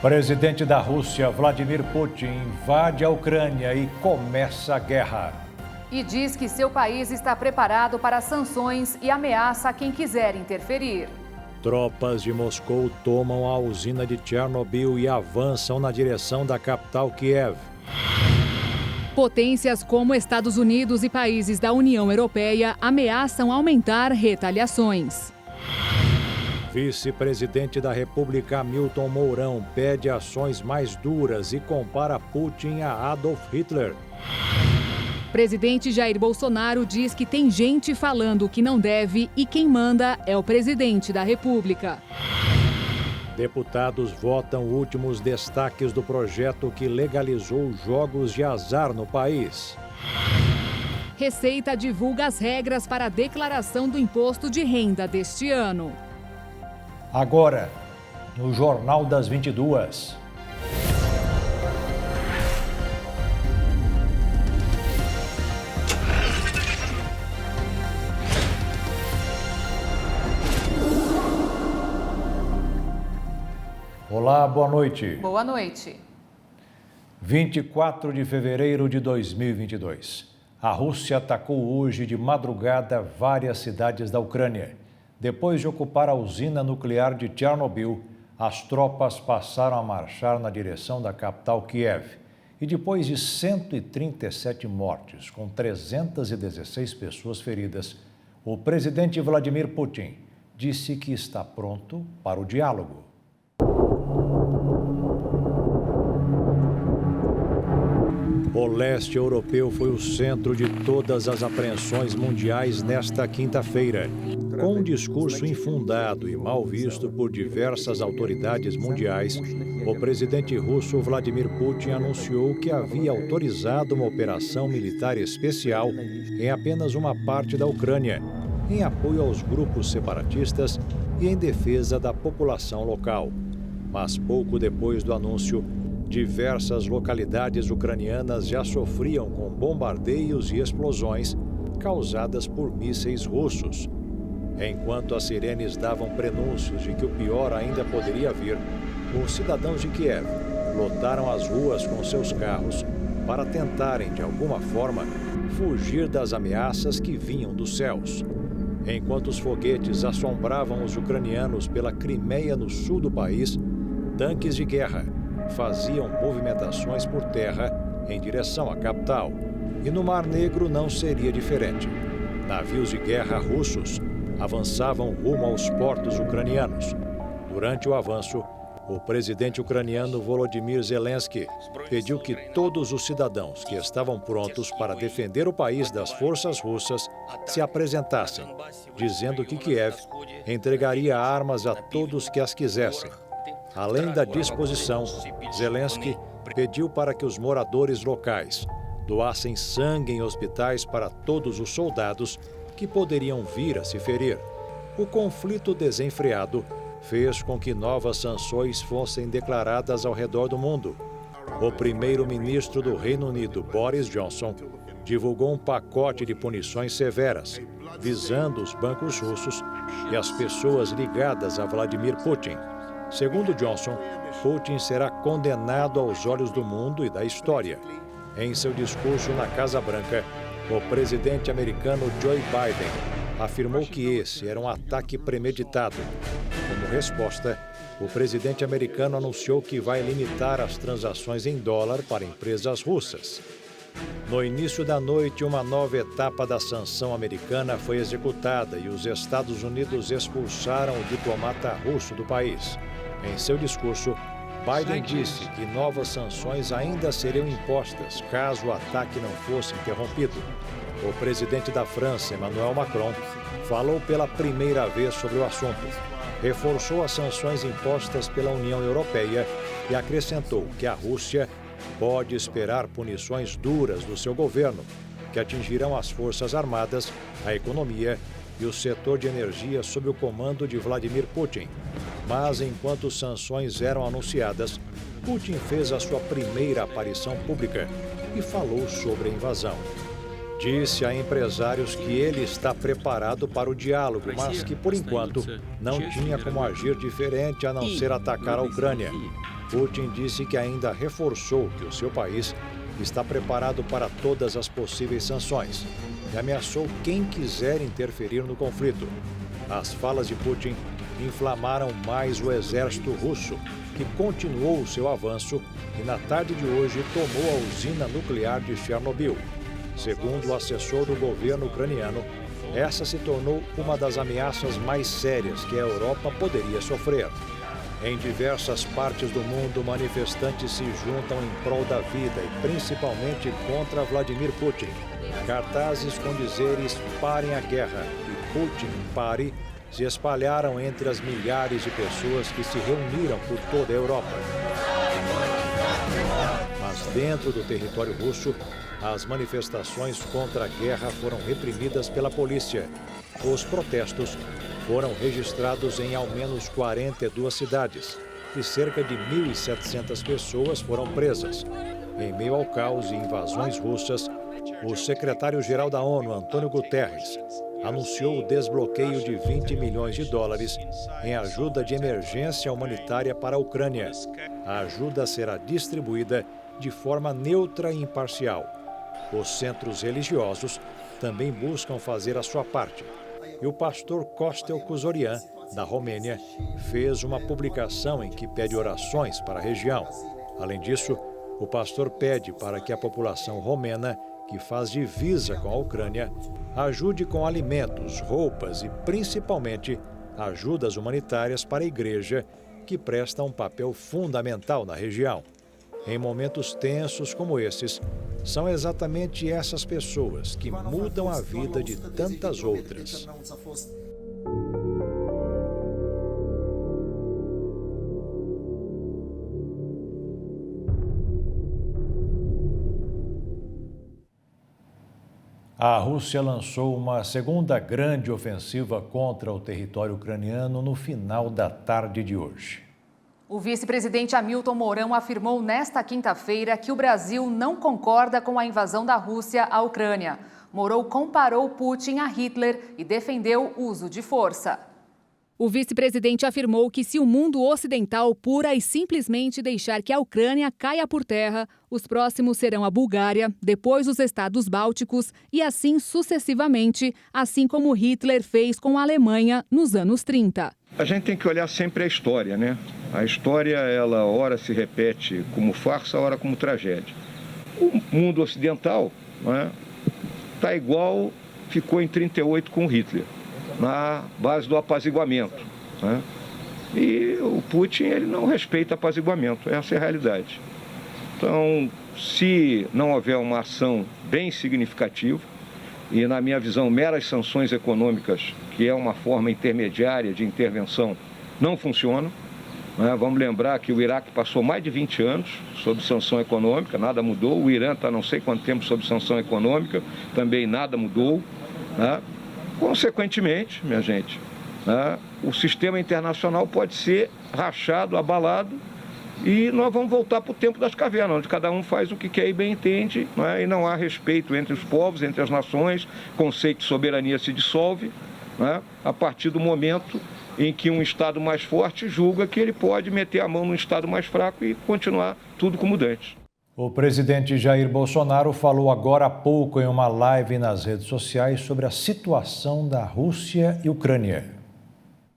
Presidente da Rússia, Vladimir Putin, invade a Ucrânia e começa a guerra. E diz que seu país está preparado para sanções e ameaça quem quiser interferir. Tropas de Moscou tomam a usina de Chernobyl e avançam na direção da capital Kiev. Potências como Estados Unidos e países da União Europeia ameaçam aumentar retaliações. Vice-presidente da República, Hamilton Mourão, pede ações mais duras e compara Putin a Adolf Hitler. Presidente Jair Bolsonaro diz que tem gente falando o que não deve e quem manda é o presidente da República. Deputados votam últimos destaques do projeto que legalizou jogos de azar no país. Receita divulga as regras para a declaração do imposto de renda deste ano. Agora, no Jornal das 22. Olá, boa noite. Boa noite. 24 de fevereiro de 2022. A Rússia atacou hoje de madrugada várias cidades da Ucrânia. Depois de ocupar a usina nuclear de Chernobyl, as tropas passaram a marchar na direção da capital Kiev. E depois de 137 mortes, com 316 pessoas feridas, o presidente Vladimir Putin disse que está pronto para o diálogo. O leste europeu foi o centro de todas as apreensões mundiais nesta quinta-feira. Com um discurso infundado e mal visto por diversas autoridades mundiais, o presidente russo Vladimir Putin anunciou que havia autorizado uma operação militar especial em apenas uma parte da Ucrânia, em apoio aos grupos separatistas e em defesa da população local. Mas pouco depois do anúncio, diversas localidades ucranianas já sofriam com bombardeios e explosões causadas por mísseis russos. Enquanto as sirenes davam prenúncios de que o pior ainda poderia vir, os cidadãos de Kiev lotaram as ruas com seus carros para tentarem, de alguma forma, fugir das ameaças que vinham dos céus. Enquanto os foguetes assombravam os ucranianos pela Crimeia, no sul do país, tanques de guerra faziam movimentações por terra em direção à capital. E no Mar Negro não seria diferente. Navios de guerra russos avançavam rumo aos portos ucranianos. Durante o avanço, o presidente ucraniano Volodymyr Zelensky pediu que todos os cidadãos que estavam prontos para defender o país das forças russas se apresentassem, dizendo que Kiev entregaria armas a todos que as quisessem. Além da disposição, Zelensky pediu para que os moradores locais doassem sangue em hospitais para todos os soldados que poderiam vir a se ferir. O conflito desenfreado fez com que novas sanções fossem declaradas ao redor do mundo. O primeiro-ministro do Reino Unido, Boris Johnson, divulgou um pacote de punições severas, visando os bancos russos e as pessoas ligadas a Vladimir Putin. Segundo Johnson, Putin será condenado aos olhos do mundo e da história. Em seu discurso na Casa Branca, o presidente americano Joe Biden afirmou que esse era um ataque premeditado. Como resposta, o presidente americano anunciou que vai limitar as transações em dólar para empresas russas. No início da noite, uma nova etapa da sanção americana foi executada e os Estados Unidos expulsaram o diplomata russo do país. Em seu discurso, Biden disse que novas sanções ainda seriam impostas caso o ataque não fosse interrompido. O presidente da França, Emmanuel Macron, falou pela primeira vez sobre o assunto, reforçou as sanções impostas pela União Europeia e acrescentou que a Rússia pode esperar punições duras do seu governo, que atingirão as forças armadas, a economia e o setor de energia sob o comando de Vladimir Putin. Mas enquanto sanções eram anunciadas, Putin fez a sua primeira aparição pública e falou sobre a invasão. Disse a empresários que ele está preparado para o diálogo, mas que, por enquanto, não tinha como agir diferente a não ser atacar a Ucrânia. Putin disse que ainda reforçou que o seu país está preparado para todas as possíveis sanções e ameaçou quem quiser interferir no conflito. As falas de Putin inflamaram mais o exército russo, que continuou seu avanço e na tarde de hoje tomou a usina nuclear de Chernobyl. Segundo o assessor do governo ucraniano, essa se tornou uma das ameaças mais sérias que a Europa poderia sofrer. Em diversas partes do mundo, manifestantes se juntam em prol da vida e principalmente contra Vladimir Putin. Cartazes com dizeres "Parem a guerra" e "Putin, pare" se espalharam entre as milhares de pessoas que se reuniram por toda a Europa. Mas dentro do território russo, as manifestações contra a guerra foram reprimidas pela polícia. Os protestos foram registrados em ao menos 42 cidades e cerca de 1.700 pessoas foram presas. Em meio ao caos e invasões russas, o secretário-geral da ONU, Antônio Guterres, anunciou o desbloqueio de $20 milhões em ajuda de emergência humanitária para a Ucrânia. A ajuda será distribuída de forma neutra e imparcial. Os centros religiosos também buscam fazer a sua parte. E o pastor Costel Cuzorian, da Romênia, fez uma publicação em que pede orações para a região. Além disso, o pastor pede para que a população romena, que faz divisa com a Ucrânia, ajude com alimentos, roupas e, principalmente, ajudas humanitárias para a igreja, que presta um papel fundamental na região. Em momentos tensos como esses, são exatamente essas pessoas que mudam a vida de tantas outras. A Rússia lançou uma segunda grande ofensiva contra o território ucraniano no final da tarde de hoje. O vice-presidente Hamilton Mourão afirmou nesta quinta-feira que o Brasil não concorda com a invasão da Rússia à Ucrânia. Mourão comparou Putin a Hitler e defendeu o uso de força. O vice-presidente afirmou que se o mundo ocidental pura e simplesmente deixar que a Ucrânia caia por terra, os próximos serão a Bulgária, depois os estados bálticos e assim sucessivamente, assim como Hitler fez com a Alemanha nos anos 30. A gente tem que olhar sempre a história, né? A história, ela ora se repete como farsa, ora como tragédia. O mundo ocidental, né, tá igual ficou em 38 com Hitler, na base do apaziguamento, né? E o Putin, ele não respeita apaziguamento, essa é a realidade. Então, se não houver uma ação bem significativa, e na minha visão, meras sanções econômicas, que é uma forma intermediária de intervenção, não funcionam, né? Vamos lembrar que o Iraque passou mais de 20 anos sob sanção econômica, nada mudou. O Irã está não sei quanto tempo sob sanção econômica, também nada mudou, né? Consequentemente, minha gente, né, o sistema internacional pode ser rachado, abalado, e nós vamos voltar para o tempo das cavernas, onde cada um faz o que quer e bem entende, né, e não há respeito entre os povos, entre as nações, o conceito de soberania se dissolve, né, a partir do momento em que um Estado mais forte julga que ele pode meter a mão no Estado mais fraco e continuar tudo como antes. O presidente Jair Bolsonaro falou agora há pouco em uma live nas redes sociais sobre a situação da Rússia e Ucrânia.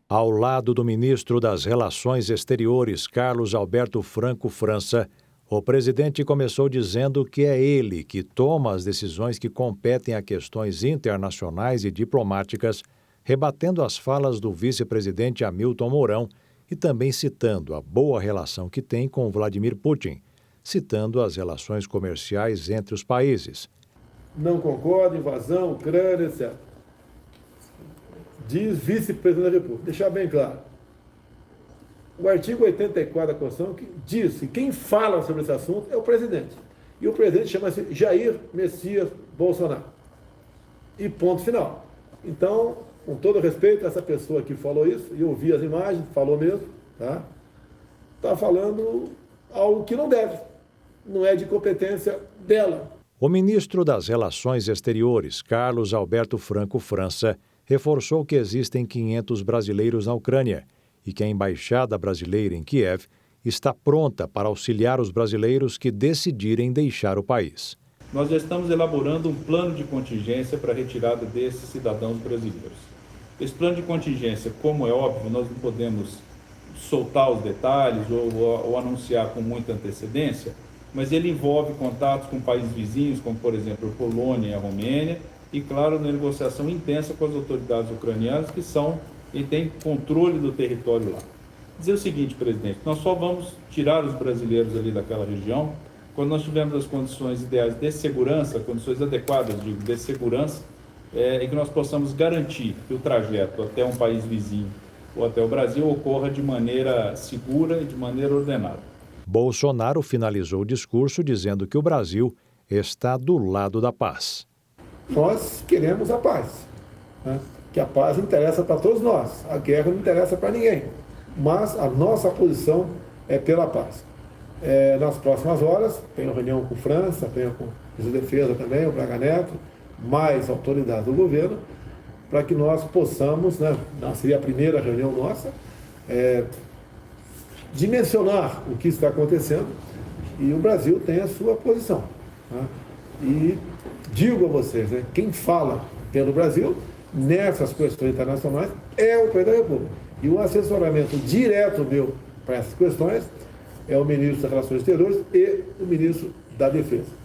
Ao lado do ministro das Relações Exteriores, Carlos Alberto Franco França, o presidente começou dizendo que é ele que toma as decisões que competem a questões internacionais e diplomáticas, rebatendo as falas do vice-presidente Hamilton Mourão e também citando a boa relação que tem com Vladimir Putin, citando as relações comerciais entre os países. Não concordo, invasão, Ucrânia, etc. Diz vice-presidente da República, deixar bem claro. O artigo 84 da Constituição diz que quem fala sobre esse assunto é o presidente. E o presidente chama-se Jair Messias Bolsonaro. E ponto final. Então, com todo respeito a essa pessoa que falou isso, e eu vi as imagens, falou mesmo, tá? Está falando algo que não deve. Não é de competência dela. O ministro das Relações Exteriores, Carlos Alberto Franco França, reforçou que existem 500 brasileiros na Ucrânia e que a embaixada brasileira em Kiev está pronta para auxiliar os brasileiros que decidirem deixar o país. Nós já estamos elaborando um plano de contingência para a retirada desses cidadãos brasileiros. Esse plano de contingência, como é óbvio, nós não podemos soltar os detalhes ou anunciar com muita antecedência, mas ele envolve contatos com países vizinhos, como, por exemplo, a Polônia e a Romênia, e, claro, na negociação intensa com as autoridades ucranianas, que têm controle do território lá. Dizer o seguinte, presidente, nós só vamos tirar os brasileiros ali daquela região quando nós tivermos as condições ideais de segurança, condições adequadas, digo, de segurança, e que nós possamos garantir que o trajeto até um país vizinho ou até o Brasil ocorra de maneira segura e de maneira ordenada. Bolsonaro finalizou o discurso dizendo que o Brasil está do lado da paz. Nós queremos a paz, né? Que a paz interessa para todos nós, a guerra não interessa para ninguém, mas a nossa posição é pela paz. Nas próximas horas, tenho reunião com França, tenho com o ministro da Defesa também, o Braga Neto, mais autoridades do governo, para que nós possamos, né, seria a primeira reunião nossa, dimensionar o que está acontecendo e o Brasil tem a sua posição, né? E digo a vocês, né, quem fala pelo Brasil nessas questões internacionais é o presidente da República. E o assessoramento direto meu para essas questões é o ministro das Relações Exteriores e o ministro da Defesa.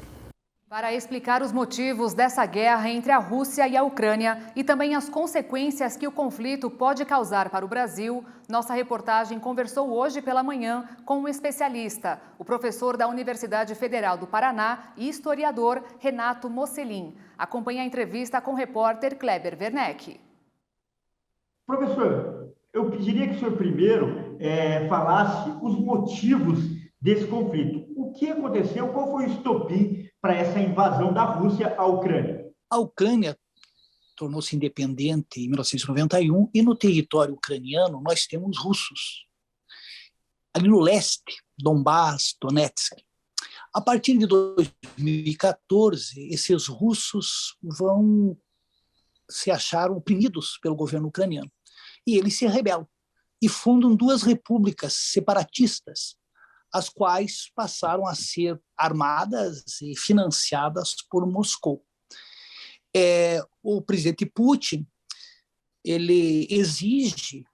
Para explicar os motivos dessa guerra entre a Rússia e a Ucrânia e também as consequências que o conflito pode causar para o Brasil, nossa reportagem conversou hoje pela manhã com um especialista, o professor da Universidade Federal do Paraná e historiador Renato Mocelin. Acompanhe a entrevista com o repórter Kleber Werneck. Professor, eu pediria que o senhor primeiro falasse os motivos desse conflito. O que aconteceu? Qual foi o estopim para essa invasão da Rússia à Ucrânia? A Ucrânia tornou-se independente em 1991 e no território ucraniano nós temos russos. Ali no leste, Donbás, Donetsk. A partir de 2014, esses russos se acharam oprimidos pelo governo ucraniano. E eles se rebelam e fundam duas repúblicas separatistas, as quais passaram a ser armadas e financiadas por Moscou. O presidente Putin ele exige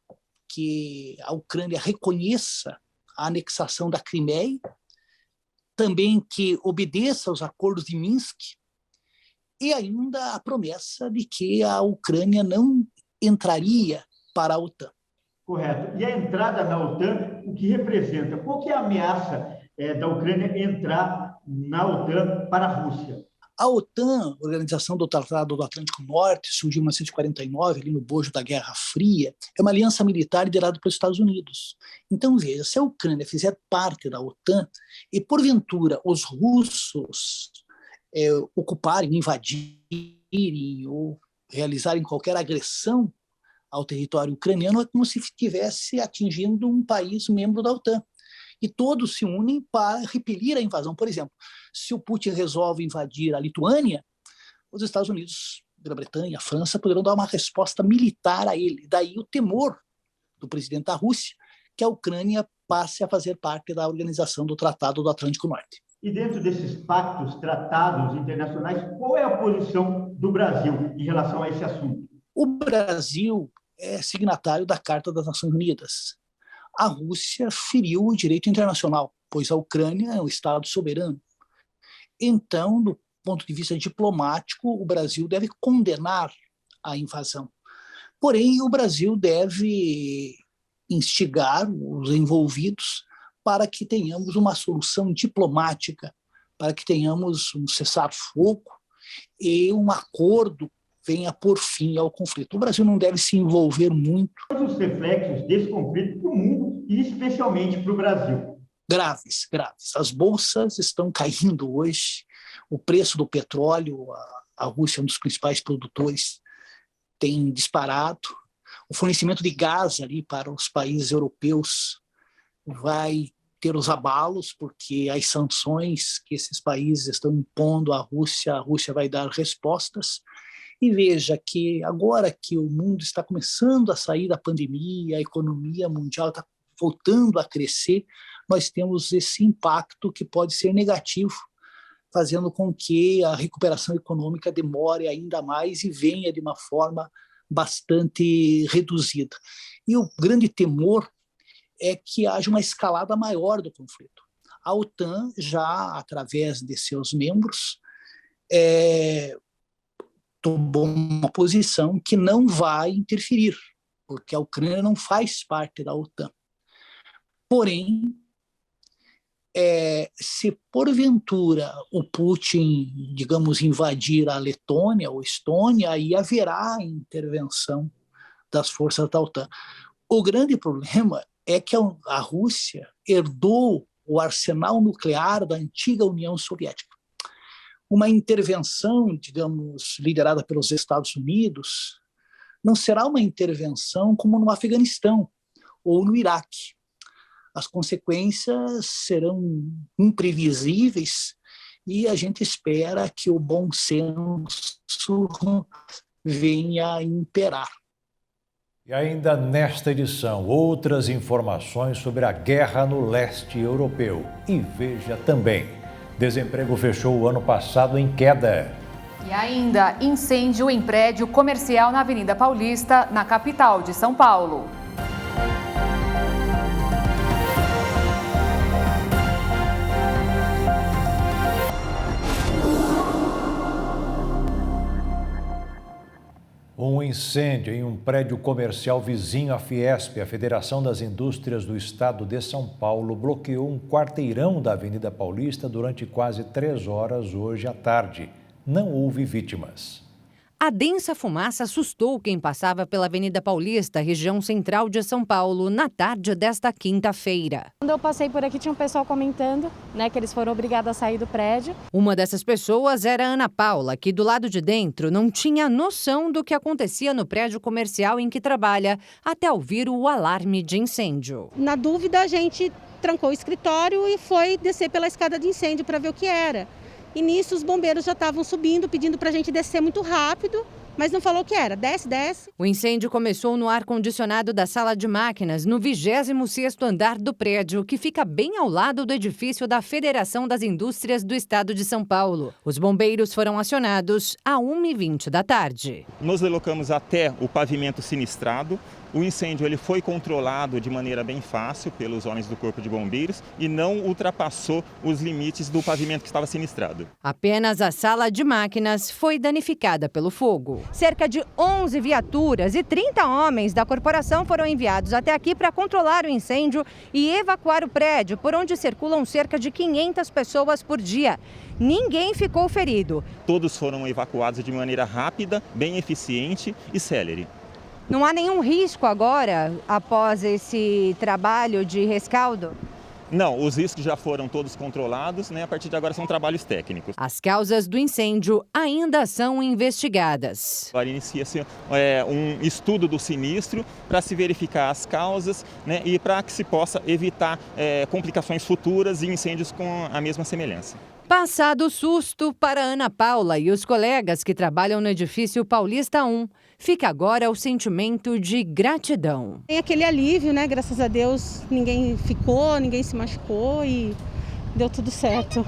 que a Ucrânia reconheça a anexação da Crimeia, também que obedeça aos acordos de Minsk, e ainda a promessa de que a Ucrânia não entraria para a OTAN. Correto. E a entrada na OTAN, o que representa? Qual que é a ameaça da Ucrânia entrar na OTAN para a Rússia? A OTAN, Organização do Tratado do Atlântico Norte, surgiu em 1949, ali no bojo da Guerra Fria, é uma aliança militar liderada pelos Estados Unidos. Então, veja, se a Ucrânia fizer parte da OTAN e, porventura, os russos ocuparem, invadirem ou realizarem qualquer agressão ao território ucraniano, é como se estivesse atingindo um país membro da OTAN. E todos se unem para repelir a invasão. Por exemplo, se o Putin resolve invadir a Lituânia, os Estados Unidos, Grã-Bretanha, a França poderão dar uma resposta militar a ele. Daí o temor do presidente da Rússia que a Ucrânia passe a fazer parte da Organização do Tratado do Atlântico Norte. E dentro desses pactos, tratados internacionais, qual é a posição do Brasil em relação a esse assunto? O Brasil é signatário da Carta das Nações Unidas. A Rússia feriu o direito internacional, pois a Ucrânia é um Estado soberano. Então, do ponto de vista diplomático, o Brasil deve condenar a invasão. Porém, o Brasil deve instigar os envolvidos para que tenhamos uma solução diplomática, para que tenhamos um cessar-fogo e um acordo venha por fim ao conflito. O Brasil não deve se envolver muito. Quais os reflexos desse conflito para o mundo e especialmente para o Brasil? Graves, graves. As bolsas estão caindo hoje, o preço do petróleo, a Rússia é um dos principais produtores, tem disparado, o fornecimento de gás ali para os países europeus vai ter os abalos, porque as sanções que esses países estão impondo à Rússia, a Rússia vai dar respostas. E veja que agora que o mundo está começando a sair da pandemia, a economia mundial está voltando a crescer, nós temos esse impacto que pode ser negativo, fazendo com que a recuperação econômica demore ainda mais e venha de uma forma bastante reduzida. E o grande temor é que haja uma escalada maior do conflito. A OTAN, já através de seus membros, tomou uma posição que não vai interferir, porque a Ucrânia não faz parte da OTAN. Porém, se porventura o Putin, digamos, invadir a Letônia ou Estônia, aí haverá intervenção das forças da OTAN. O grande problema é que a Rússia herdou o arsenal nuclear da antiga União Soviética. Uma intervenção, digamos, liderada pelos Estados Unidos, não será uma intervenção como no Afeganistão ou no Iraque. As consequências serão imprevisíveis e a gente espera que o bom senso venha a imperar. E ainda nesta edição, outras informações sobre a guerra no leste europeu. E veja também, desemprego fechou o ano passado em queda. E ainda, incêndio em prédio comercial na Avenida Paulista, na capital de São Paulo. Um incêndio em um prédio comercial vizinho à Fiesp, a Federação das Indústrias do Estado de São Paulo, bloqueou um quarteirão da Avenida Paulista durante quase 3 horas hoje à tarde. Não houve vítimas. A densa fumaça assustou quem passava pela Avenida Paulista, região central de São Paulo, na tarde desta quinta-feira. Quando eu passei por aqui, tinha um pessoal comentando, que eles foram obrigados a sair do prédio. Uma dessas pessoas era a Ana Paula, que do lado de dentro não tinha noção do que acontecia no prédio comercial em que trabalha, até ouvir o alarme de incêndio. Na dúvida, a gente trancou o escritório e foi descer pela escada de incêndio para ver o que era. E nisso os bombeiros já estavam subindo, pedindo para a gente descer muito rápido, mas não falou o que era. Desce, desce. O incêndio começou no ar-condicionado da sala de máquinas, no 26º andar do prédio, que fica bem ao lado do edifício da Federação das Indústrias do Estado de São Paulo. Os bombeiros foram acionados às 1h20 da tarde. Nos deslocamos até o pavimento sinistrado. O incêndio ele foi controlado de maneira bem fácil pelos homens do Corpo de Bombeiros e não ultrapassou os limites do pavimento que estava sinistrado. Apenas a sala de máquinas foi danificada pelo fogo. Cerca de 11 viaturas e 30 homens da corporação foram enviados até aqui para controlar o incêndio e evacuar o prédio, por onde circulam cerca de 500 pessoas por dia. Ninguém ficou ferido. Todos foram evacuados de maneira rápida, bem eficiente e célere. Não há nenhum risco agora, após esse trabalho de rescaldo? Não, os riscos já foram todos controlados, A partir de agora são trabalhos técnicos. As causas do incêndio ainda são investigadas. Agora inicia-se um estudo do sinistro para se verificar as causas, e para que se possa evitar complicações futuras e incêndios com a mesma semelhança. Passado o susto para Ana Paula e os colegas que trabalham no edifício Paulista 1, fica agora o sentimento de gratidão. Tem aquele alívio, Graças a Deus, ninguém ficou, ninguém se machucou e deu tudo certo.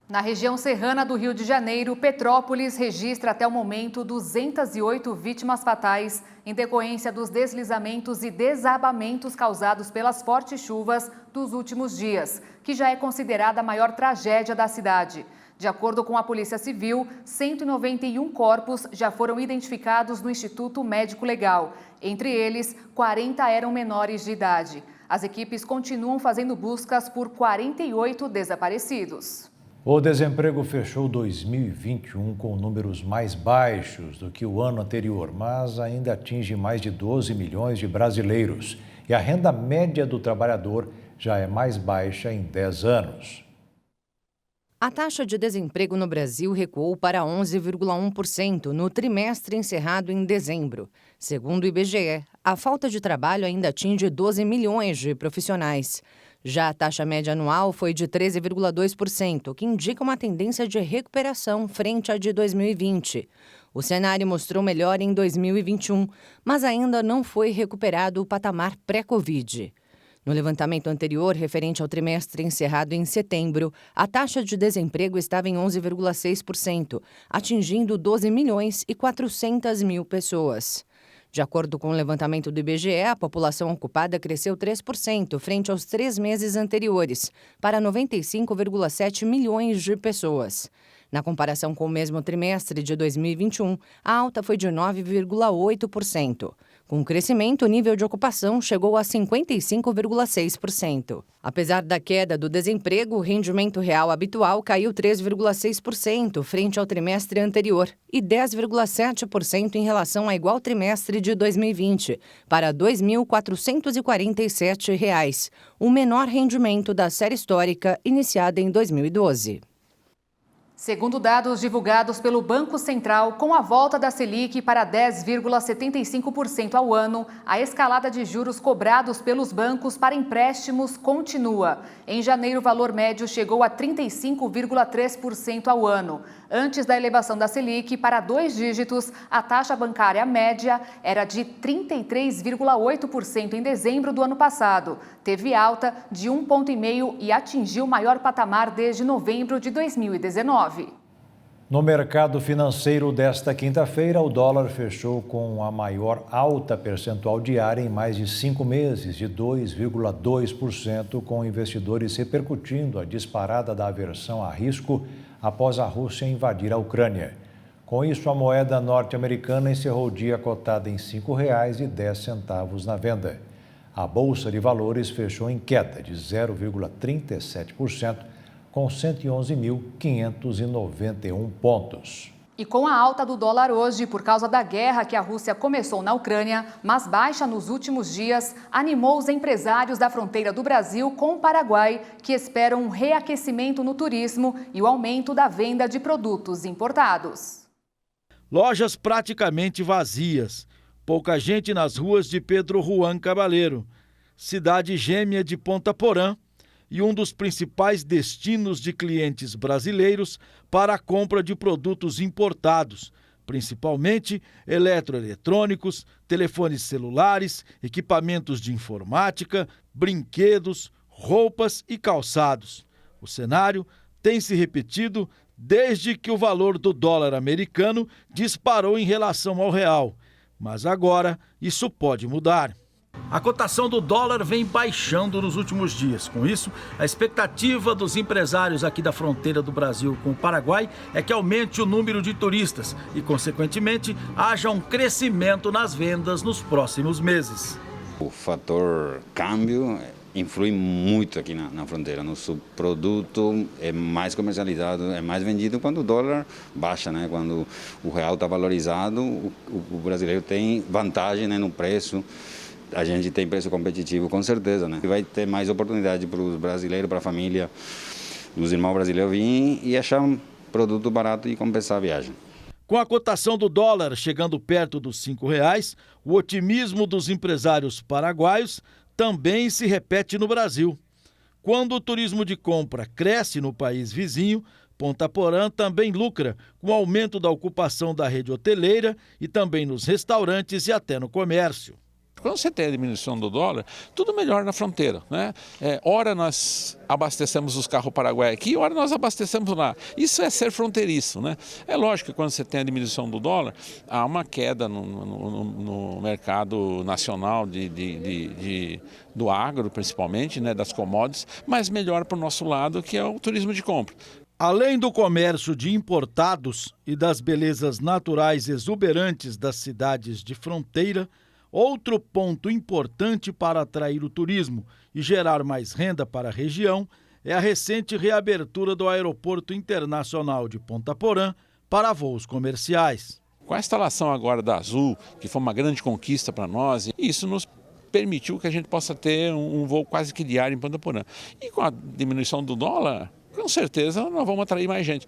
Na região serrana do Rio de Janeiro, Petrópolis registra até o momento 208 vítimas fatais em decorrência dos deslizamentos e desabamentos causados pelas fortes chuvas dos últimos dias, que já é considerada a maior tragédia da cidade. De acordo com a Polícia Civil, 191 corpos já foram identificados no Instituto Médico Legal. Entre eles, 40 eram menores de idade. As equipes continuam fazendo buscas por 48 desaparecidos. O desemprego fechou 2021 com números mais baixos do que o ano anterior, mas ainda atinge mais de 12 milhões de brasileiros. E a renda média do trabalhador já é mais baixa em 10 anos. A taxa de desemprego no Brasil recuou para 11,1% no trimestre encerrado em dezembro. Segundo o IBGE, a falta de trabalho ainda atinge 12 milhões de profissionais. Já a taxa média anual foi de 13,2%, que indica uma tendência de recuperação frente à de 2020. O cenário mostrou melhor em 2021, mas ainda não foi recuperado o patamar pré-Covid. No levantamento anterior, referente ao trimestre encerrado em setembro, a taxa de desemprego estava em 11,6%, atingindo 12.400.000 pessoas. De acordo com o levantamento do IBGE, a população ocupada cresceu 3% frente aos 3 meses anteriores, para 95,7 milhões de pessoas. Na comparação com o mesmo trimestre de 2021, a alta foi de 9,8%. Com o crescimento, o nível de ocupação chegou a 55,6%. Apesar da queda do desemprego, o rendimento real habitual caiu 3,6% frente ao trimestre anterior e 10,7% em relação ao igual trimestre de 2020, para R$ 2.447, o menor rendimento da série histórica iniciada em 2012. Segundo dados divulgados pelo Banco Central, com a volta da Selic para 10,75% ao ano, a escalada de juros cobrados pelos bancos para empréstimos continua. Em janeiro, o valor médio chegou a 35,3% ao ano. Antes da elevação da Selic para 2 dígitos, a taxa bancária média era de 33,8% em dezembro do ano passado. Teve alta de 1,5 ponto e atingiu o maior patamar desde novembro de 2019. No mercado financeiro desta quinta-feira, o dólar fechou com a maior alta percentual diária em mais de 5 meses, de 2,2%, com investidores repercutindo a disparada da aversão a risco após a Rússia invadir a Ucrânia. Com isso, a moeda norte-americana encerrou o dia cotada em R$ 5,10 na venda. A Bolsa de Valores fechou em queda de 0,37%, com 111.591 pontos. E com a alta do dólar hoje, por causa da guerra que a Rússia começou na Ucrânia, mas baixa nos últimos dias, animou os empresários da fronteira do Brasil com o Paraguai, que esperam um reaquecimento no turismo e o aumento da venda de produtos importados. Lojas praticamente vazias, pouca gente nas ruas de Pedro Juan Cabaleiro, cidade gêmea de Ponta Porã, e um dos principais destinos de clientes brasileiros para a compra de produtos importados, principalmente eletroeletrônicos, telefones celulares, equipamentos de informática, brinquedos, roupas e calçados. O cenário tem se repetido desde que o valor do dólar americano disparou em relação ao real, mas agora isso pode mudar. A cotação do dólar vem baixando nos últimos dias. Com isso, a expectativa dos empresários aqui da fronteira do Brasil com o Paraguai é que aumente o número de turistas e, consequentemente, haja um crescimento nas vendas nos próximos meses. O fator câmbio influi muito aqui na fronteira. Nosso produto é mais comercializado, é mais vendido quando o dólar baixa, né? Quando o real está valorizado, o brasileiro tem vantagem, né, no preço. A gente tem preço competitivo, com certeza, né? Vai ter mais oportunidade para os brasileiros, para a família dos irmãos brasileiros vir e achar um produto barato e compensar a viagem. Com a cotação do dólar chegando perto dos R$ 5,00, o otimismo dos empresários paraguaios também se repete no Brasil. Quando o turismo de compra cresce no país vizinho, Ponta Porã também lucra com o aumento da ocupação da rede hoteleira e também nos restaurantes e até no comércio. Quando você tem a diminuição do dólar, tudo melhora na fronteira, né? Ora nós abastecemos os carros paraguaios aqui, ora nós abastecemos lá. Isso é ser fronteiriço, né? É lógico que quando você tem a diminuição do dólar, há uma queda no mercado nacional do agro, principalmente, né? Das commodities, mas melhora para o nosso lado, que é o turismo de compra. Além do comércio de importados e das belezas naturais exuberantes das cidades de fronteira, outro ponto importante para atrair o turismo e gerar mais renda para a região é a recente reabertura do Aeroporto Internacional de Ponta Porã para voos comerciais. Com a instalação agora da Azul, que foi uma grande conquista para nós, isso nos permitiu que a gente possa ter um voo quase que diário em Ponta Porã. E com a diminuição do dólar, com certeza nós vamos atrair mais gente.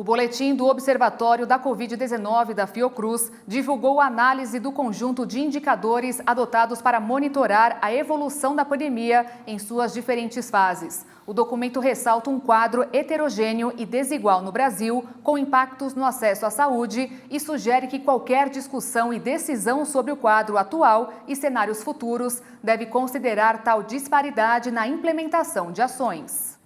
O boletim do Observatório da Covid-19 da Fiocruz divulgou a análise do conjunto de indicadores adotados para monitorar a evolução da pandemia em suas diferentes fases. O documento ressalta um quadro heterogêneo e desigual no Brasil, com impactos no acesso à saúde, e sugere que qualquer discussão e decisão sobre o quadro atual e cenários futuros deve considerar tal disparidade na implementação de ações.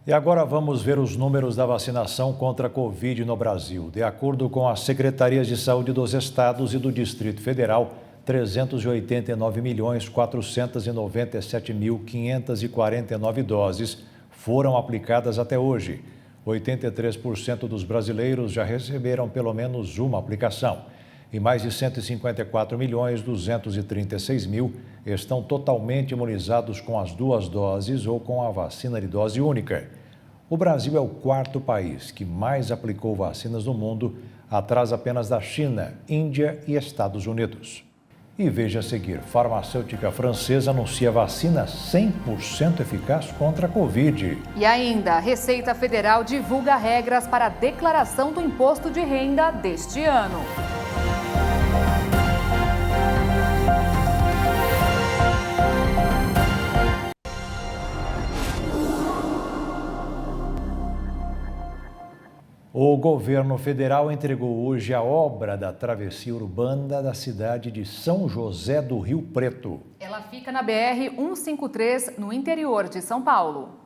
E agora vamos ver os números da vacinação contra a Covid no Brasil. De acordo com as Secretarias de Saúde dos Estados e do Distrito Federal, 389.497.549 doses foram aplicadas até hoje. 83% dos brasileiros já receberam pelo menos uma aplicação. E mais de 154.236.000 estão totalmente imunizados com as 2 doses ou com a vacina de dose única. O Brasil é o 4º país que mais aplicou vacinas no mundo, atrás apenas da China, Índia e Estados Unidos. E veja a seguir, farmacêutica francesa anuncia vacina 100% eficaz contra a Covid. E ainda, a Receita Federal divulga regras para a declaração do imposto de renda deste ano. O governo federal entregou hoje a obra da travessia urbana da cidade de São José do Rio Preto. Ela fica na BR-153, no interior de São Paulo.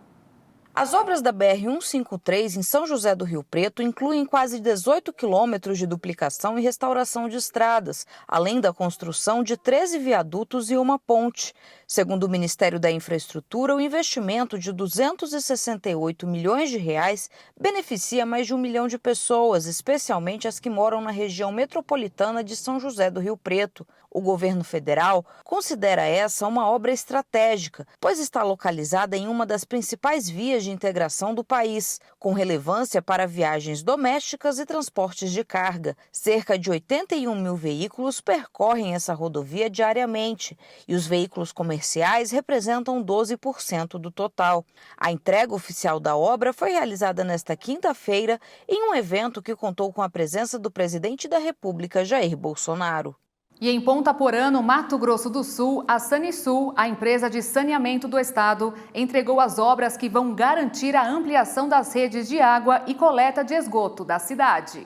As obras da BR-153 em São José do Rio Preto incluem quase 18 quilômetros de duplicação e restauração de estradas, além da construção de 13 viadutos e uma ponte. Segundo o Ministério da Infraestrutura, o investimento de R$ 268 milhões beneficia mais de 1 milhão de pessoas, especialmente as que moram na região metropolitana de São José do Rio Preto. O governo federal considera essa uma obra estratégica, pois está localizada em uma das principais vias de integração do país, com relevância para viagens domésticas e transportes de carga. Cerca de 81 mil veículos percorrem essa rodovia diariamente e os veículos comerciais representam 12% do total. A entrega oficial da obra foi realizada nesta quinta-feira em um evento que contou com a presença do presidente da República, Jair Bolsonaro. E em Ponta Porã, no Mato Grosso do Sul, a Sanesul, a empresa de saneamento do estado, entregou as obras que vão garantir a ampliação das redes de água e coleta de esgoto da cidade.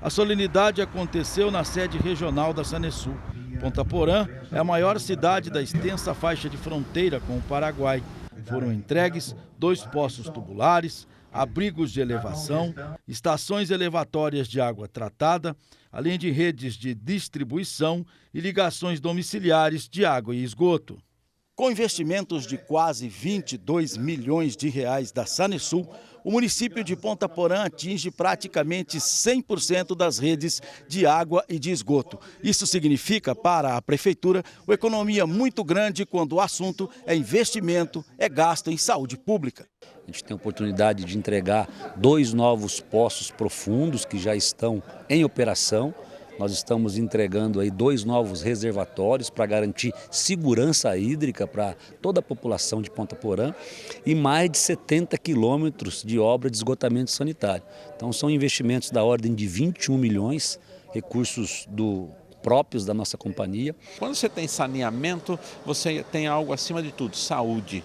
A solenidade aconteceu na sede regional da Sanesul. Ponta Porã é a maior cidade da extensa faixa de fronteira com o Paraguai. Foram entregues 2 poços tubulares, abrigos de elevação, estações elevatórias de água tratada, além de redes de distribuição e ligações domiciliares de água e esgoto. Com investimentos de quase 22 milhões de reais da Sanesul, o município de Ponta Porã atinge praticamente 100% das redes de água e de esgoto. Isso significa para a prefeitura uma economia muito grande quando o assunto é investimento, é gasto em saúde pública. A gente tem a oportunidade de entregar 2 novos poços profundos que já estão em operação. Nós estamos entregando aí 2 novos reservatórios para garantir segurança hídrica para toda a população de Ponta Porã e mais de 70 quilômetros de obra de esgotamento sanitário. Então são investimentos da ordem de 21 milhões, recursos próprios da nossa companhia. Quando você tem saneamento, você tem algo acima de tudo, saúde.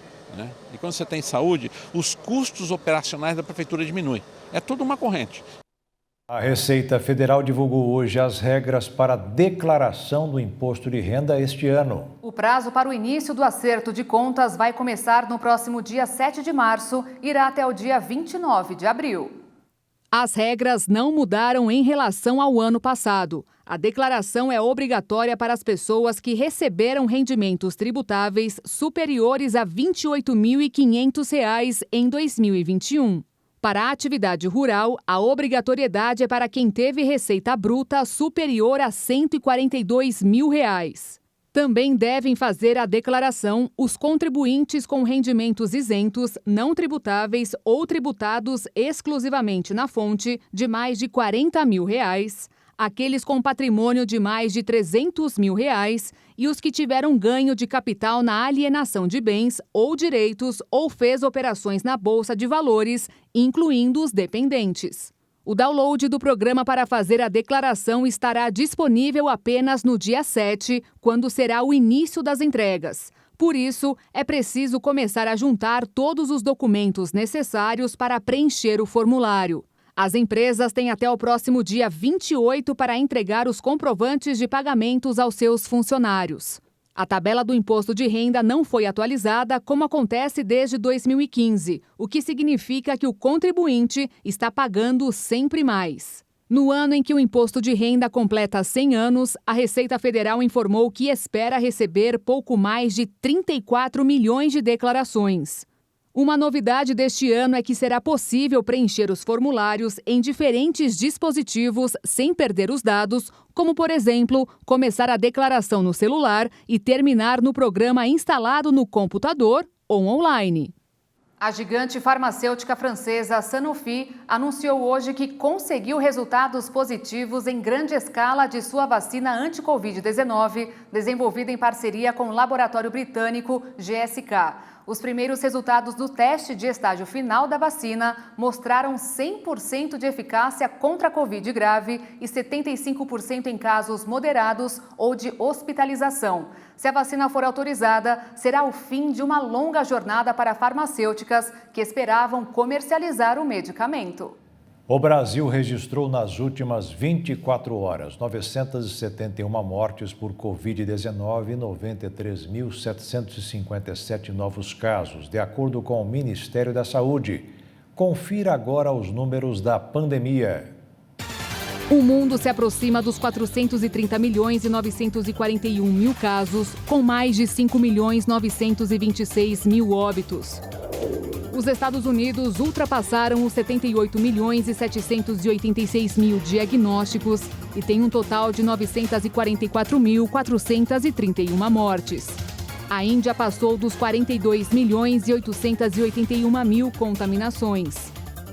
E quando você tem saúde, os custos operacionais da prefeitura diminuem. É tudo uma corrente. A Receita Federal divulgou hoje as regras para a declaração do imposto de renda este ano. O prazo para o início do acerto de contas vai começar no próximo dia 7 de março e irá até o dia 29 de abril. As regras não mudaram em relação ao ano passado. A declaração é obrigatória para as pessoas que receberam rendimentos tributáveis superiores a R$ 28.500 em 2021. Para a atividade rural, a obrigatoriedade é para quem teve receita bruta superior a R$ 142 mil. Também devem fazer a declaração os contribuintes com rendimentos isentos, não tributáveis ou tributados exclusivamente na fonte de mais de R$ 40 mil, aqueles com patrimônio de mais de R$ 300 mil e os que tiveram ganho de capital na alienação de bens ou direitos ou fez operações na Bolsa de Valores, incluindo os dependentes. O download do programa para fazer a declaração estará disponível apenas no dia 7, quando será o início das entregas. Por isso, é preciso começar a juntar todos os documentos necessários para preencher o formulário. As empresas têm até o próximo dia 28 para entregar os comprovantes de pagamentos aos seus funcionários. A tabela do imposto de renda não foi atualizada, como acontece desde 2015, o que significa que o contribuinte está pagando sempre mais. No ano em que o imposto de renda completa 100 anos, a Receita Federal informou que espera receber pouco mais de 34 milhões de declarações. Uma novidade deste ano é que será possível preencher os formulários em diferentes dispositivos sem perder os dados, como, por exemplo, começar a declaração no celular e terminar no programa instalado no computador ou online. A gigante farmacêutica francesa Sanofi anunciou hoje que conseguiu resultados positivos em grande escala de sua vacina anti-Covid-19, desenvolvida em parceria com o laboratório britânico GSK. Os primeiros resultados do teste de estágio final da vacina mostraram 100% de eficácia contra a Covid grave e 75% em casos moderados ou de hospitalização. Se a vacina for autorizada, será o fim de uma longa jornada para farmacêuticas que esperavam comercializar o medicamento. O Brasil registrou nas últimas 24 horas 971 mortes por Covid-19 e 93.757 novos casos, de acordo com o Ministério da Saúde. Confira agora os números da pandemia. O mundo se aproxima dos 430 milhões e 941 mil casos, com mais de 5 milhões 926 mil óbitos. Os Estados Unidos ultrapassaram os 78 milhões e 786 mil diagnósticos e tem um total de 944.431 mortes. A Índia passou dos 42 milhões e 881 mil contaminações.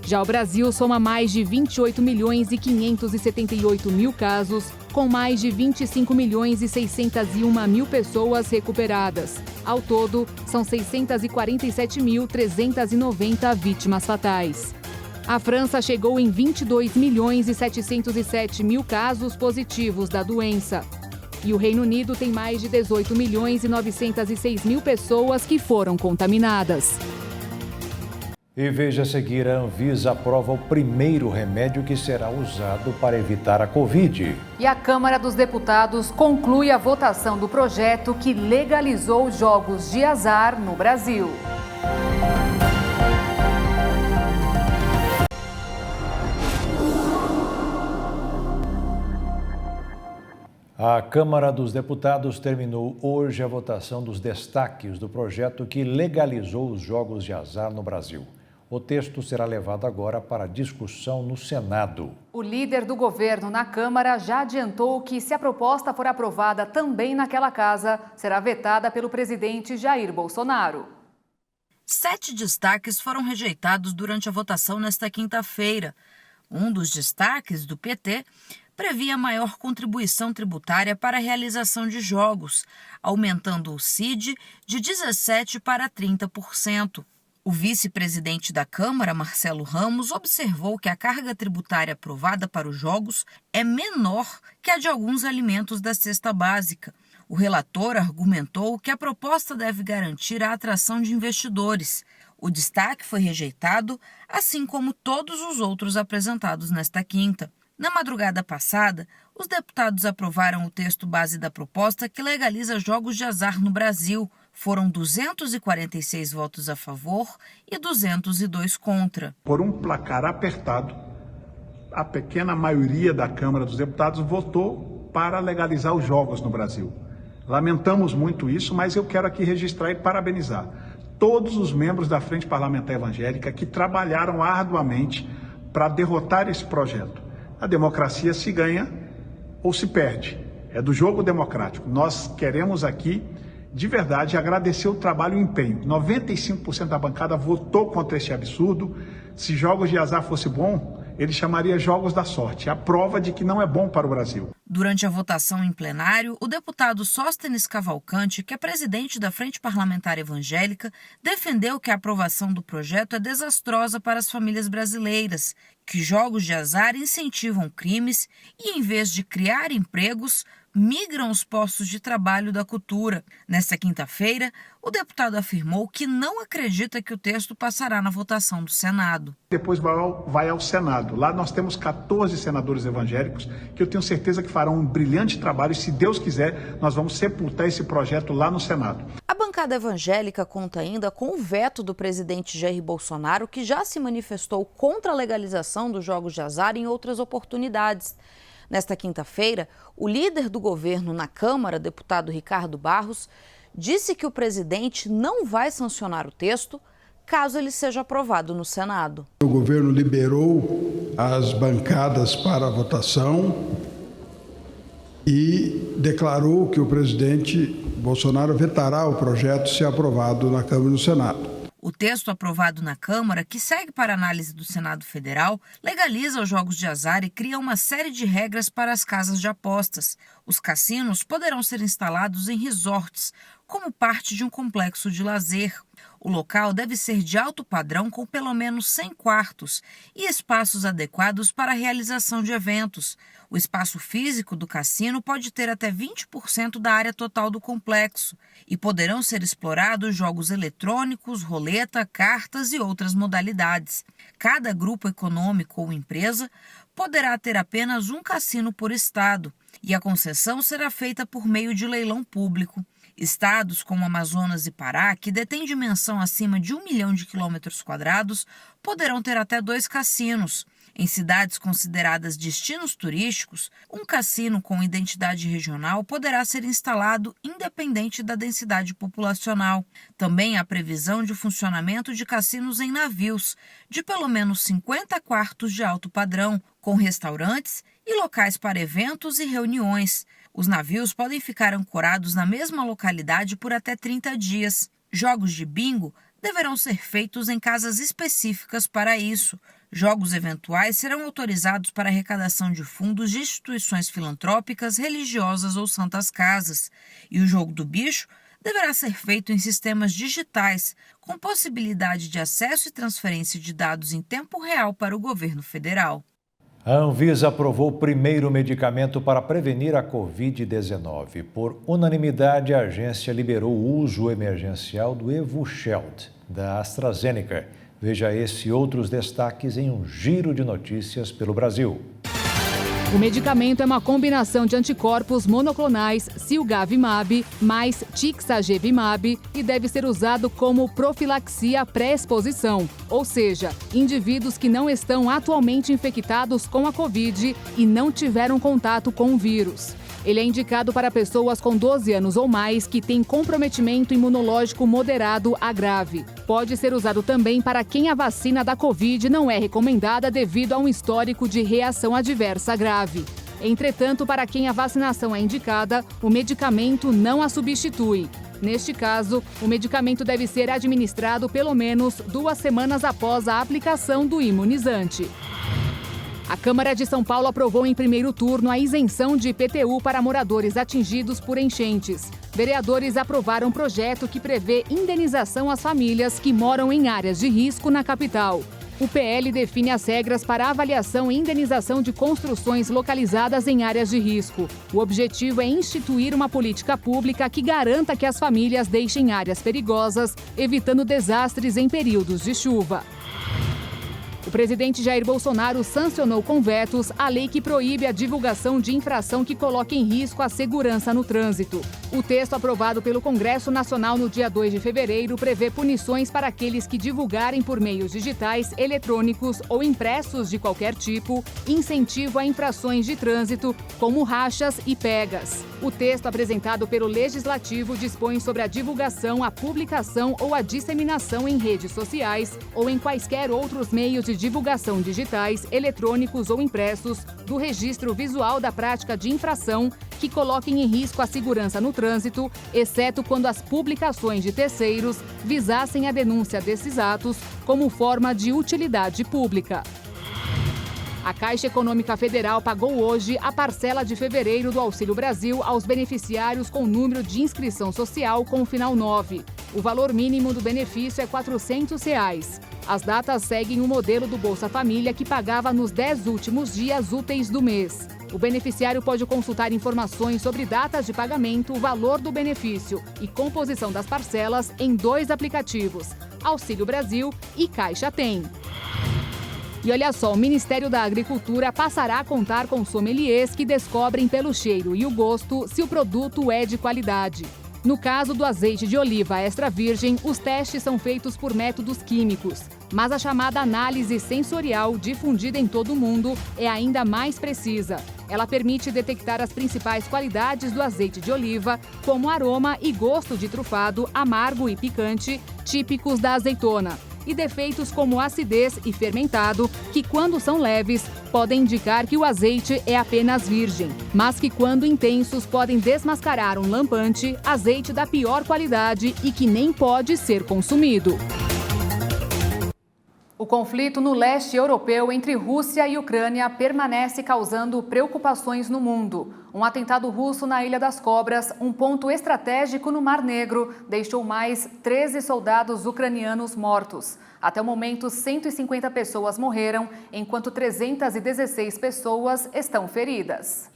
Já o Brasil soma mais de 28 milhões e 578 mil casos, com mais de 25 milhões e 601 mil pessoas recuperadas. Ao todo, são 647.390 vítimas fatais. A França chegou em 22 milhões e 707 mil casos positivos da doença. E o Reino Unido tem mais de 18 milhões e 906 mil pessoas que foram contaminadas. E veja a seguir, a Anvisa aprova o primeiro remédio que será usado para evitar a Covid. E a Câmara dos Deputados conclui a votação do projeto que legalizou jogos de azar no Brasil. A Câmara dos Deputados terminou hoje a votação dos destaques do projeto que legalizou os jogos de azar no Brasil. O texto será levado agora para discussão no Senado. O líder do governo na Câmara já adiantou que, se a proposta for aprovada também naquela casa, será vetada pelo presidente Jair Bolsonaro. 7 destaques foram rejeitados durante a votação nesta quinta-feira. Um dos destaques, do PT, previa maior contribuição tributária para a realização de jogos, aumentando o CID de 17% para 30%. O vice-presidente da Câmara, Marcelo Ramos, observou que a carga tributária aprovada para os jogos é menor que a de alguns alimentos da cesta básica. O relator argumentou que a proposta deve garantir a atração de investidores. O destaque foi rejeitado, assim como todos os outros apresentados nesta quinta. Na madrugada passada, os deputados aprovaram o texto base da proposta que legaliza jogos de azar no Brasil. Foram 246 votos a favor e 202 contra. Por um placar apertado, a pequena maioria da Câmara dos Deputados votou para legalizar os jogos no Brasil. Lamentamos muito isso, mas eu quero aqui registrar e parabenizar todos os membros da Frente Parlamentar Evangélica que trabalharam arduamente para derrotar esse projeto. A democracia se ganha ou se perde. É do jogo democrático. Nós queremos aqui, de verdade, agradecer o trabalho e o empenho. 95% da bancada votou contra esse absurdo. Se jogos de azar fosse bom, ele chamaria jogos da sorte, a prova de que não é bom para o Brasil. Durante a votação em plenário, o deputado Sóstenes Cavalcante, que é presidente da Frente Parlamentar Evangélica, defendeu que a aprovação do projeto é desastrosa para as famílias brasileiras, que jogos de azar incentivam crimes e, em vez de criar empregos, migram os postos de trabalho da cultura. Nesta quinta-feira, o deputado afirmou que não acredita que o texto passará na votação do Senado. Depois vai ao Senado. Lá nós temos 14 senadores evangélicos que eu tenho certeza que farão um brilhante trabalho e, se Deus quiser, nós vamos sepultar esse projeto lá no Senado. A bancada evangélica conta ainda com o veto do presidente Jair Bolsonaro, que já se manifestou contra a legalização dos jogos de azar em outras oportunidades. Nesta quinta-feira, o líder do governo na Câmara, deputado Ricardo Barros, disse que o presidente não vai sancionar o texto caso ele seja aprovado no Senado. O governo liberou as bancadas para a votação e declarou que o presidente Bolsonaro vetará o projeto se aprovado na Câmara e no Senado. O texto aprovado na Câmara, que segue para análise do Senado Federal, legaliza os jogos de azar e cria uma série de regras para as casas de apostas. Os cassinos poderão ser instalados em resorts, como parte de um complexo de lazer. O local deve ser de alto padrão, com pelo menos 100 quartos e espaços adequados para a realização de eventos. O espaço físico do cassino pode ter até 20% da área total do complexo e poderão ser explorados jogos eletrônicos, roleta, cartas e outras modalidades. Cada grupo econômico ou empresa poderá ter apenas um cassino por estado e a concessão será feita por meio de leilão público. Estados como Amazonas e Pará, que detêm dimensão acima de 1 milhão de quilômetros quadrados, poderão ter até 2 cassinos. Em cidades consideradas destinos turísticos, um cassino com identidade regional poderá ser instalado independente da densidade populacional. Também há previsão de funcionamento de cassinos em navios, de pelo menos 50 quartos de alto padrão, com restaurantes e locais para eventos e reuniões. Os navios podem ficar ancorados na mesma localidade por até 30 dias. Jogos de bingo deverão ser feitos em casas específicas para isso. Jogos eventuais serão autorizados para arrecadação de fundos de instituições filantrópicas, religiosas ou santas casas. E o jogo do bicho deverá ser feito em sistemas digitais, com possibilidade de acesso e transferência de dados em tempo real para o governo federal. A Anvisa aprovou o primeiro medicamento para prevenir a Covid-19. Por unanimidade, a agência liberou o uso emergencial do Evusheld, da AstraZeneca. Veja esse e outros destaques em um giro de notícias pelo Brasil. O medicamento é uma combinação de anticorpos monoclonais Cilgavimab mais Tixagevimab e deve ser usado como profilaxia pré-exposição, ou seja, indivíduos que não estão atualmente infectados com a Covid e não tiveram contato com o vírus. Ele é indicado para pessoas com 12 anos ou mais que têm comprometimento imunológico moderado a grave. Pode ser usado também para quem a vacina da Covid não é recomendada devido a um histórico de reação adversa grave. Entretanto, para quem a vacinação é indicada, o medicamento não a substitui. Neste caso, o medicamento deve ser administrado pelo menos 2 semanas após a aplicação do imunizante. A Câmara de São Paulo aprovou em primeiro turno a isenção de IPTU para moradores atingidos por enchentes. Vereadores aprovaram um projeto que prevê indenização às famílias que moram em áreas de risco na capital. O PL define as regras para avaliação e indenização de construções localizadas em áreas de risco. O objetivo é instituir uma política pública que garanta que as famílias deixem áreas perigosas, evitando desastres em períodos de chuva. O presidente Jair Bolsonaro sancionou com vetos a lei que proíbe a divulgação de infração que coloque em risco a segurança no trânsito. O texto aprovado pelo Congresso Nacional no dia 2 de fevereiro prevê punições para aqueles que divulgarem por meios digitais, eletrônicos ou impressos de qualquer tipo incentivo a infrações de trânsito, como rachas e pegas. O texto apresentado pelo Legislativo dispõe sobre a divulgação, a publicação ou a disseminação em redes sociais ou em quaisquer outros meios de divulgação digitais, eletrônicos ou impressos do registro visual da prática de infração que coloquem em risco a segurança no trânsito, exceto quando as publicações de terceiros visassem a denúncia desses atos como forma de utilidade pública. A Caixa Econômica Federal pagou hoje a parcela de fevereiro do Auxílio Brasil aos beneficiários com número de inscrição social com o final 9. O valor mínimo do benefício é R$ 400. As datas seguem o modelo do Bolsa Família, que pagava nos 10 últimos dias úteis do mês. O beneficiário pode consultar informações sobre datas de pagamento, valor do benefício e composição das parcelas em 2 aplicativos, Auxílio Brasil e Caixa Tem. E olha só, o Ministério da Agricultura passará a contar com sommeliers que descobrem pelo cheiro e o gosto se o produto é de qualidade. No caso do azeite de oliva extra virgem, os testes são feitos por métodos químicos, mas a chamada análise sensorial, difundida em todo o mundo, é ainda mais precisa. Ela permite detectar as principais qualidades do azeite de oliva, como aroma e gosto de trufado, amargo e picante, típicos da azeitona, e defeitos como acidez e fermentado, que quando são leves, podem indicar que o azeite é apenas virgem, mas que quando intensos podem desmascarar um lampante, azeite da pior qualidade e que nem pode ser consumido. O conflito no leste europeu entre Rússia e Ucrânia permanece causando preocupações no mundo. Um atentado russo na Ilha das Cobras, um ponto estratégico no Mar Negro, deixou mais 13 soldados ucranianos mortos. Até o momento, 150 pessoas morreram, enquanto 316 pessoas estão feridas.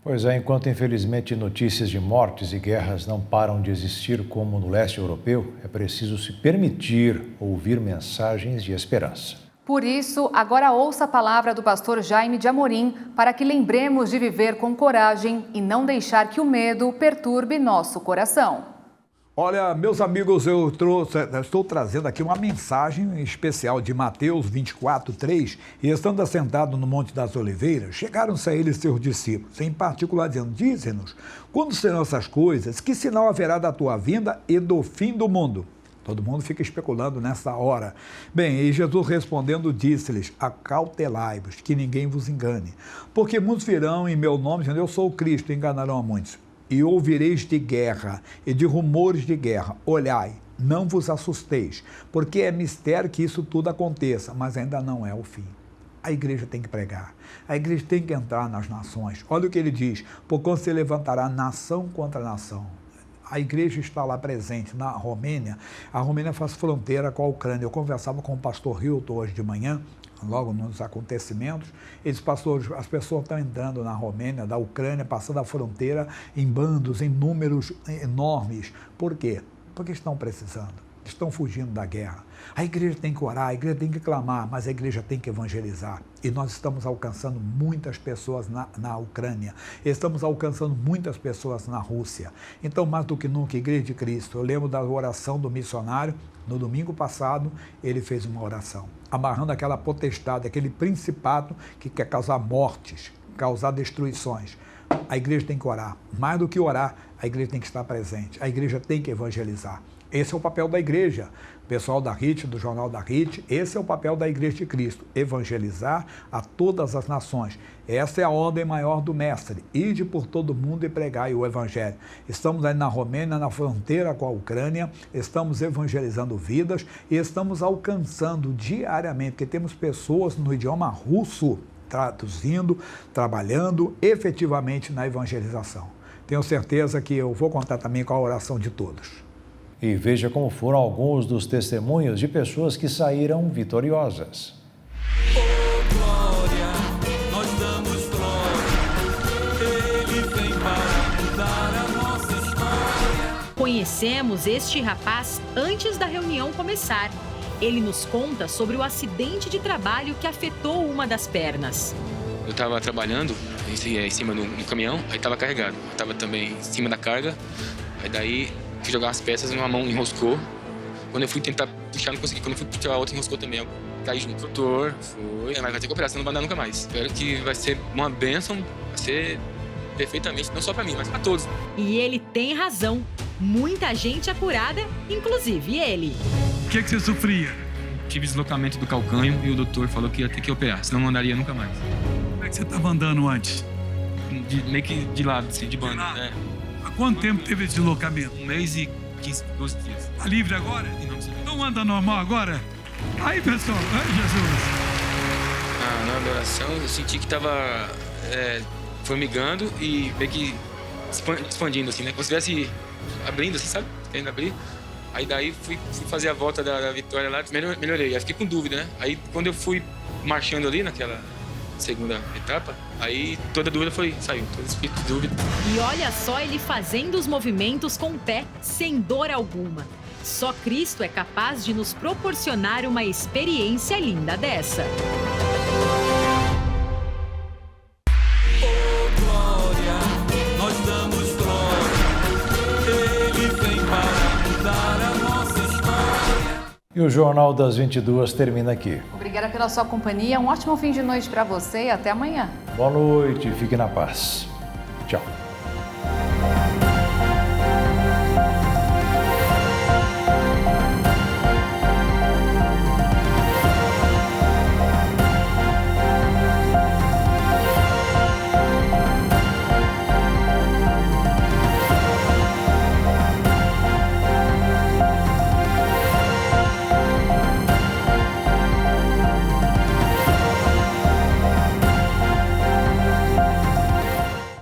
Pois é, enquanto infelizmente notícias de mortes e guerras não param de existir como no leste europeu, é preciso se permitir ouvir mensagens de esperança. Por isso, agora ouça a palavra do pastor Jaime de Amorim para que lembremos de viver com coragem e não deixar que o medo perturbe nosso coração. Olha, meus amigos, eu estou trazendo aqui uma mensagem especial de Mateus 24:3. E estando assentado no Monte das Oliveiras, chegaram-se a ele seus discípulos, em particular dizendo: dize-nos, quando serão essas coisas? Que sinal haverá da tua vinda e do fim do mundo? Todo mundo fica especulando nessa hora. Bem, e Jesus respondendo disse-lhes: acautelai-vos, que ninguém vos engane. Porque muitos virão em meu nome, dizendo: eu sou o Cristo, e enganarão a muitos. E ouvireis de guerra e de rumores de guerra. Olhai, não vos assusteis, porque é mistério que isso tudo aconteça, mas ainda não é o fim. A igreja tem que pregar, a igreja tem que entrar nas nações. Olha o que ele diz: porquanto se levantará nação contra nação. A igreja está lá presente na Romênia. A Romênia faz fronteira com a Ucrânia. Eu conversava com o pastor Hilton hoje de manhã, logo nos acontecimentos. Ele disse: pastor, as pessoas estão entrando na Romênia, da Ucrânia, passando a fronteira em bandos, em números enormes. Por quê? Porque estão precisando, estão fugindo da guerra. A igreja tem que orar, a igreja tem que clamar, mas a igreja tem que evangelizar. E nós estamos alcançando muitas pessoas na Ucrânia, estamos alcançando muitas pessoas na Rússia. Então, mais do que nunca, Igreja de Cristo, eu lembro da oração do missionário. No domingo passado, ele fez uma oração, amarrando aquela potestade, aquele principado que quer causar mortes, causar destruições. A igreja tem que orar. Mais do que orar, a igreja tem que estar presente. A igreja tem que evangelizar. Esse é o papel da igreja. O pessoal da RIT, do Jornal da RIT, esse é o papel da Igreja de Cristo, evangelizar a todas as nações. Essa é a ordem maior do Mestre: ide por todo mundo e pregai o Evangelho. Estamos aí na Romênia, na fronteira com a Ucrânia, estamos evangelizando vidas e estamos alcançando diariamente, porque temos pessoas no idioma russo traduzindo, trabalhando efetivamente na evangelização. Tenho certeza que eu vou contar também com a oração de todos. E veja como foram alguns dos testemunhos de pessoas que saíram vitoriosas. Oh, glória, nós damos glória, Ele vem para mudar a nossa história. Conhecemos este rapaz antes da reunião começar. Ele nos conta sobre o acidente de trabalho que afetou uma das pernas. Eu estava trabalhando em cima do caminhão, aí estava carregado. Eu estava também em cima da carga, aí daí fui jogar as peças, uma mão enroscou. Quando eu fui tentar puxar, não consegui. Quando eu fui puxar a outra, enroscou também. Eu caí junto. Doutor, foi. Mas vai ter que operar, senão não vai dar nunca mais. Espero que vai ser uma bênção, vai ser perfeitamente, não só pra mim, mas pra todos. E ele tem razão. Muita gente é curada, inclusive ele. O que você sofria? Tive deslocamento do calcânio e o doutor falou que ia ter que operar, senão não andaria nunca mais. Como é que você estava andando antes? Meio que de lado, assim, de banda, né? Há quanto tempo teve esse deslocamento? 1 mês e 15, 12 dias. Tá livre agora? Então anda normal agora? Aí, pessoal, ai, Jesus. na adoração, eu senti que estava formigando e meio que expandindo, assim, né? Como se estivesse abrindo, assim, sabe? Querendo abrir. Aí daí fui fazer a volta da vitória lá, melhorei. Aí fiquei com dúvida, né? Aí quando eu fui marchando ali naquela segunda etapa, aí toda dúvida saiu, todo espírito de dúvida. E olha só ele fazendo os movimentos com o pé, sem dor alguma. Só Cristo é capaz de nos proporcionar uma experiência linda dessa. Oh, glória, nós damos glória. Ele vem para mudar a nossa história. E o Jornal das 22 termina aqui. Obrigada pela sua companhia, um ótimo fim de noite para você e até amanhã. Boa noite, fique na paz. Tchau.